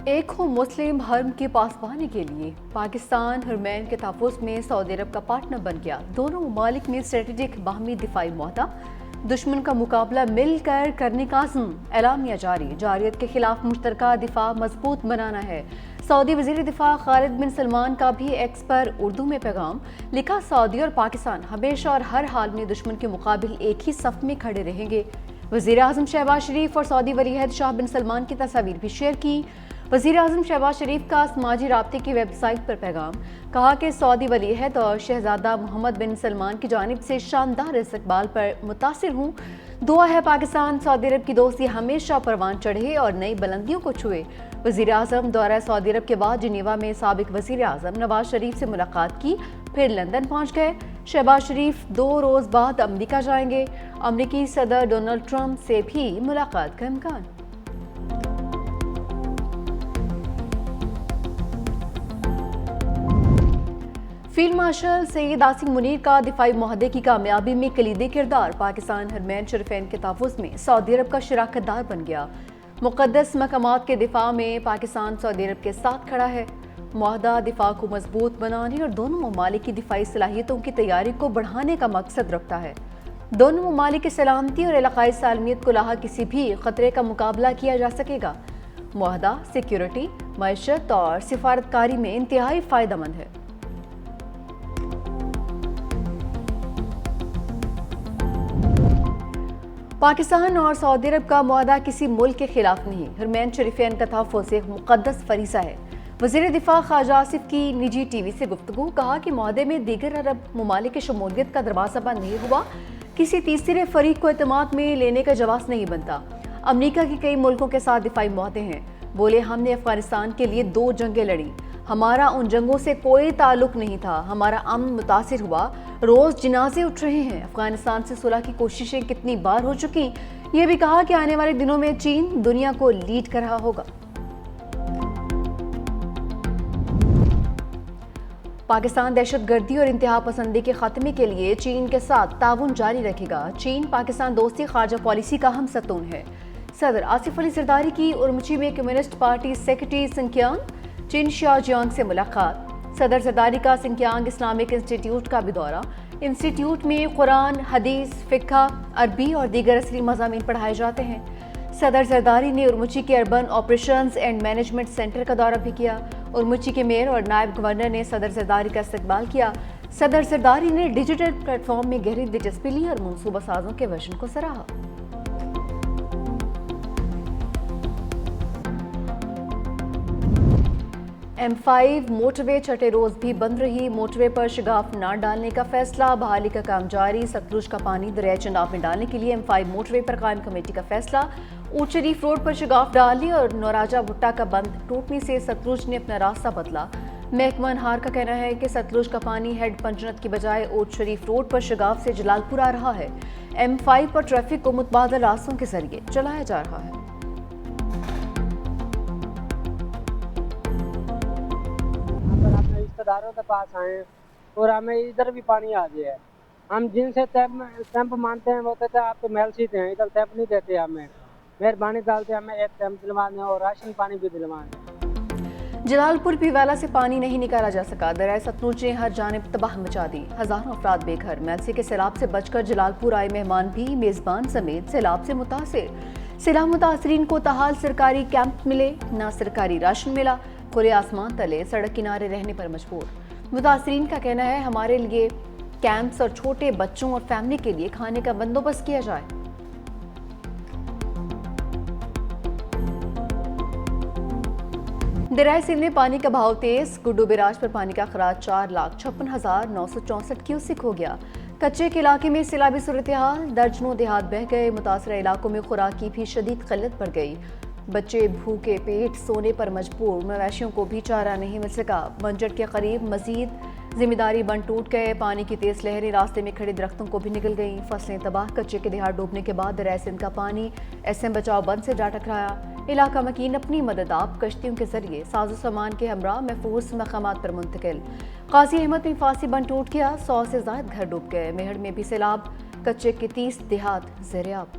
ایک ہو مسلم حرم کے پاسبانی کے لیے پاکستان حرمین کے تحفظ میں سعودی عرب کا پارٹنر بن گیا۔ دونوں ممالک میں اسٹریٹجک باہمی دفاعی معاہدہ، دشمن کا مقابلہ مل کر کرنے کا عزم، اعلامیہ جاری، جارحیت کے خلاف مشترکہ دفاع مضبوط بنانا ہے۔ سعودی وزیر دفاع خالد بن سلمان کا بھی ایکس پر اردو میں پیغام لکھا، سعودی اور پاکستان ہمیشہ اور ہر حال میں دشمن کے مقابل ایک ہی صف میں کھڑے رہیں گے۔ وزیر اعظم شہباز شریف اور سعودی ولی عہد شاہ بن سلمان کی تصاویر بھی شیئر کی۔ وزیر اعظم شہباز شریف کا سماجی رابطے کی ویب سائٹ پر پیغام، کہا کہ سعودی ولی عہد اور شہزادہ محمد بن سلمان کی جانب سے شاندار استقبال پر متاثر ہوں۔ دعا ہے پاکستان سعودی عرب کی دوستی ہمیشہ پروان چڑھے اور نئی بلندیوں کو چھوئے۔ وزیر اعظم دورہ سعودی عرب کے بعد جنیوا میں سابق وزیر اعظم نواز شریف سے ملاقات کی، پھر لندن پہنچ گئے۔ شہباز شریف 2 روز بعد امریکہ جائیں گے۔ امریکی صدر ڈونلڈ ٹرمپ سے بھی ملاقات کا امکان۔ فیلڈ مارشل سید عاصم منیر کا دفاعی معاہدے کی کامیابی میں کلیدی کردار، پاکستان حرمین شریفین کے تحفظ میں سعودی عرب کا شراکت دار بن گیا۔ مقدس مقامات کے دفاع میں پاکستان سعودی عرب کے ساتھ کھڑا ہے۔ معاہدہ دفاع کو مضبوط بنانے اور دونوں ممالک کی دفاعی صلاحیتوں کی تیاری کو بڑھانے کا مقصد رکھتا ہے۔ دونوں ممالک کی سلامتی اور علاقائی سالمیت کو لاحق کسی بھی خطرے کا مقابلہ کیا جا سکے گا۔ معاہدہ سیکیورٹی، معیشت اور سفارتکاری میں انتہائی فائدہ مند ہے۔ پاکستان اور سعودی عرب کا معاہدہ کسی ملک کے خلاف نہیں، حرمین شریفین کا تحفظ ایک مقدس فریضہ ہے۔ وزیر دفاع خواجہ آصف کی نجی ٹی وی سے گفتگو، کہا کہ معاہدے میں دیگر عرب ممالک کی شمولیت کا دروازہ بند نہیں ہوا، کسی تیسرے فریق کو اعتماد میں لینے کا جواز نہیں بنتا۔ امریکہ کے کئی ملکوں کے ساتھ دفاعی معاہدے ہیں، بولے ہم نے افغانستان کے لیے 2 جنگیں لڑیں، ہمارا ان جنگوں سے کوئی تعلق نہیں تھا، ہمارا امن متاثر ہوا، روز جنازے اٹھ رہے ہیں، افغانستان سے صلح کی کوششیں کتنی بار ہو چکی۔ یہ بھی کہا کہ آنے والے دنوں میں چین دنیا کو لیڈ کر رہا ہوگا۔ پاکستان دہشت گردی اور انتہا پسندی کے خاتمے کے لیے چین کے ساتھ تعاون جاری رکھے گا۔ چین پاکستان دوستی خارجہ پالیسی کا ہم ستون ہے۔ صدر آصف علی زرداری کی اورمچی میں کمیونسٹ پارٹی سیکرٹری سنکیانگ چین شیاجیانگ سے ملاقات۔ صدر زرداری کا سنکیانگ اسلامک انسٹیٹیوٹ کا بھی دورہ۔ انسٹیٹیوٹ میں قرآن، حدیث، فقہ، عربی اور دیگر عصری مضامین پڑھائے جاتے ہیں۔ صدر زرداری نے اورمچی کے urban operations and management centre کا دورہ بھی کیا۔ اورمچی کے میئر اور نائب گورنر نے صدر زرداری کا استقبال کیا۔ صدر زرداری نے ڈیجیٹل پلیٹ فارم میں گہری دلچسپی لی اور منصوبہ سازوں کے وژن کو سراہا۔ M5 موٹر وے چھٹے روز بھی بند رہی، موٹر وے پر شگاف نہ ڈالنے کا فیصلہ، بحالی کا کام جاری، ستلج کا پانی دریائے چناب میں ڈالنے کے لیے M5 موٹر وے پر قائم کمیٹی کا فیصلہ، اونٹ شریف روڈ پر شگاف ڈالی اور نوراجہ بھٹا کا بند ٹوٹنے سے ستلج نے اپنا راستہ بدلا۔ محکمہ انہار کا کہنا ہے کہ ستلج کا پانی ہیڈ پنجنت کی بجائے اونٹ شریف روڈ پر شگاف سے جلال پور آ رہا ہے۔ M5 پر ٹریفک کو متبادل راستوں کے ذریعے چلایا جا رہا ہے۔ رشتہ داروں کے پاس آئے اور ہمیں ادھر بھی پانی آ گیا ہے، ہم جن سے ٹیمپ مانتے ہیں وہ کہتے ہیں آپ تو محل سیٹ ہیں، ادھر ٹیمپ نہیں دیتے، ہمیں مہربانی ڈالتے ہمیں ایک ٹیمپ دلوا دیں اور راشن پانی بھی دلوا دیں۔ جلال پور پیوالہ سے پانی نہیں نکالا جا سکا، دریائے ستلج نے ہر جانب تباہ مچا دی، ہزاروں افراد بے گھر، میلسی کے سیلاب سے بچ کر جلال پور آئے مہمان بھی میزبان سمیت سیلاب سے متاثر۔ سیلاب متاثرین کو تاحال سرکاری کیمپ ملے نہ سرکاری راشن ملا، کھلے آسمان تلے سڑک کنارے رہنے پر مجبور۔ متاثرین کا کہنا ہے ہمارے لیے کیمپس اور چھوٹے بچوں اور فیملی کے لیے کھانے کا بندوبست کیا جائے۔ دریائے سندھ میں پانی کا بہاؤ تیز، گڈو بیراج پر پانی کا اخراج 4,56,964 کیوسک ہو گیا۔ کچے کے علاقے میں سیلابی صورتحال، درجنوں دیہات بہہ گئے، متاثرہ علاقوں میں خوراک کی بھی شدید قلت بڑھ گئی، بچے بھوکے پیٹ سونے پر مجبور، مویشیوں کو بھی چارہ نہیں مل سکا، بنجر کے قریب مزید ذمہ داری بند ٹوٹ گئے، پانی کی تیز لہریں راستے میں کھڑے درختوں کو بھی نگل گئیں، فصلیں تباہ، کچے کے دیہات ڈوبنے کے بعد دریائے سندھ کا پانی SM بچاؤ بند سے جا ٹکرایا، علاقہ مکین اپنی مدد آپ کشتیوں کے ذریعے ساز و سامان کے ہمراہ محفوظ مقامات پر منتقل۔ قاضی احمد میں فاسی بند ٹوٹ گیا، 100 سے زائد گھر ڈوب گئے، میہڑ میں بھی سیلاب، کچے کے 30 دیہات زیرآب۔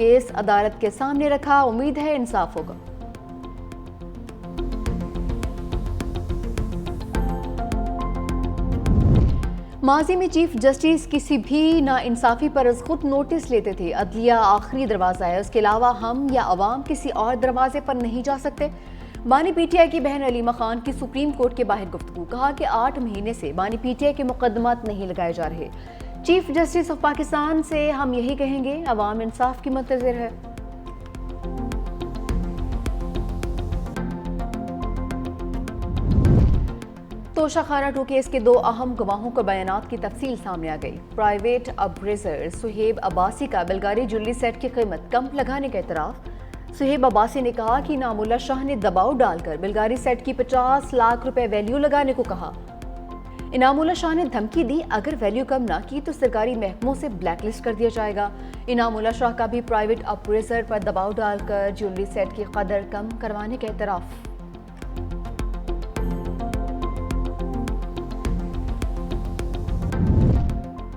کیس عدالت کے سامنے رکھا، امید ہے انصاف ہوگا۔ ماضی میں چیف جسٹس کسی بھی ناانصافی پر از خود نوٹس لیتے تھے۔ عدلیہ آخری دروازہ ہے، اس کے علاوہ ہم یا عوام کسی اور دروازے پر نہیں جا سکتے۔ بانی پی ٹی آئی کی بہن علیمہ خان کی سپریم کورٹ کے باہر گفتگو، کہا کہ 8 مہینے سے بانی پی ٹی آئی کے مقدمات نہیں لگائے جا رہے۔ چیف جسٹس آف پاکستان سے ہم یہی کہیں گے، عوام انصاف کی منتظر ہے۔ توشہ خانہ 2 کیس کے 2 اہم گواہوں کے بیانات کی تفصیل سامنے آ گئی۔ پرائیویٹ اپریزر سہیب عباسی کا بلغاری جویلری سیٹ کی قیمت کم لگانے کا اعتراف۔ سہیب عباسی نے کہا کہ انعام اللہ شاہ نے دباؤ ڈال کر بلغاری سیٹ کی 50 لاکھ روپے ویلیو لگانے کو کہا۔ انعام اللہ شاہ نے دھمکی دی، اگر ویلیو کم نہ کی تو سرکاری محکموں سے بلیک لسٹ کر دیا جائے گا۔ انعام اللہ شاہ کا بھی پرائیویٹ اپریزر پر دباؤ ڈال کر جویلری سیٹ کی قدر کم کروانے کا اعتراف۔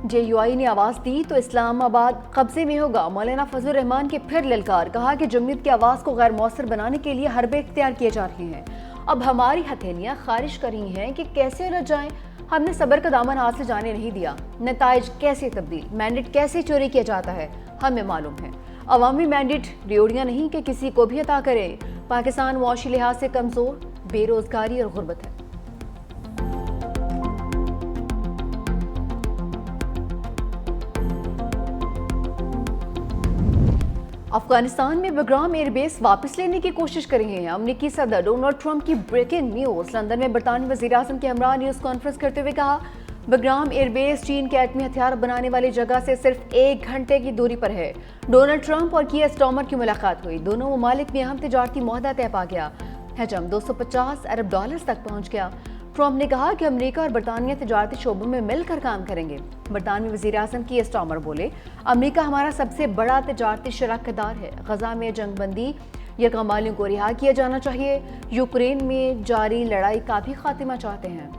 جے یو آئی نے آواز دی تو اسلام آباد قبضے میں ہوگا۔ مولانا فضل الرحمان کے پھر للکار، کہا کہ جمہوریت کی آواز کو غیر مؤثر بنانے کے لیے حربے اختیار کیے جا رہے ہیں۔ اب ہماری ہتھیلیاں خارش کر رہی ہیں کہ کیسے رہ جائیں، ہم نے صبر کا دامن ہاتھ سے جانے نہیں دیا۔ نتائج کیسے تبدیل، مینڈیٹ کیسے چوری کیا جاتا ہے ہمیں معلوم ہے۔ عوامی مینڈیٹ ریوڑیاں نہیں کہ کسی کو بھی عطا کرے۔ پاکستان معاشی لحاظ سے کمزور، بے روزگاری اور غربت ہے۔ افغانستان میں بگرام ایئر بیس واپس لینے کی کوشش کر رہے ہیں۔ امریکی صدر ڈونلڈ ٹرمپ کی بریکنگ نیوز۔ لندن میں برطانوی وزیر اعظم کے ہمراہ نیوز کانفرنس کرتے ہوئے کہا، بگرام ایئر بیس چین کے ایٹمی ہتھیار بنانے والی جگہ سے صرف 1 گھنٹے کی دوری پر ہے۔ ڈونلڈ ٹرمپ اور کیئر سٹارمر کی ملاقات ہوئی، دونوں ممالک میں اہم تجارتی معاہدہ طے پا گیا۔ حجم $250 ارب تک پہنچ گیا۔ ٹرمپ نے کہا کہ امریکہ اور برطانیہ تجارتی شعبوں میں مل کر کام کریں گے۔ برطانوی وزیر اعظم کیئر سٹارمر بولے، امریکہ ہمارا سب سے بڑا تجارتی شراکت دار ہے۔ غزہ میں جنگ بندی، یرغمالیوں کو رہا کیا جانا چاہیے۔ یوکرین میں جاری لڑائی کا بھی خاتمہ چاہتے ہیں۔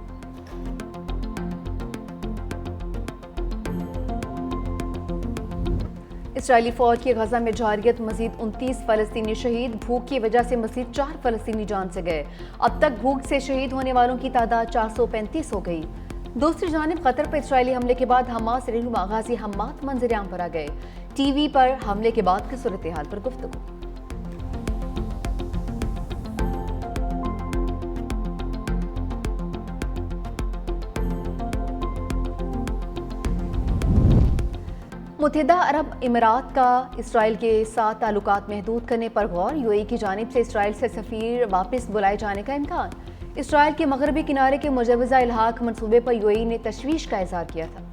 اسرائیلی فوج کی غزہ میں جارحیت، مزید 29 فلسطینی شہید۔ بھوک کی وجہ سے مزید 4 فلسطینی جان سے گئے۔ اب تک بھوک سے شہید ہونے والوں کی تعداد 435 ہو گئی۔ دوسری جانب قطر پر اسرائیلی حملے کے بعد حماس رہنما غازی حماد منظر عام پر آ گئے۔ ٹی وی پر حملے کے بعد کی صورتحال پر گفتگو۔ متحدہ عرب امارات کا اسرائیل کے ساتھ تعلقات محدود کرنے پر غور۔ یو اے ای کی جانب سے اسرائیل سے سفیر واپس بلائے جانے کا امکان۔ اسرائیل کے مغربی کنارے کے مجوزہ الحاق منصوبے پر یو اے ای نے تشویش کا اظہار کیا تھا۔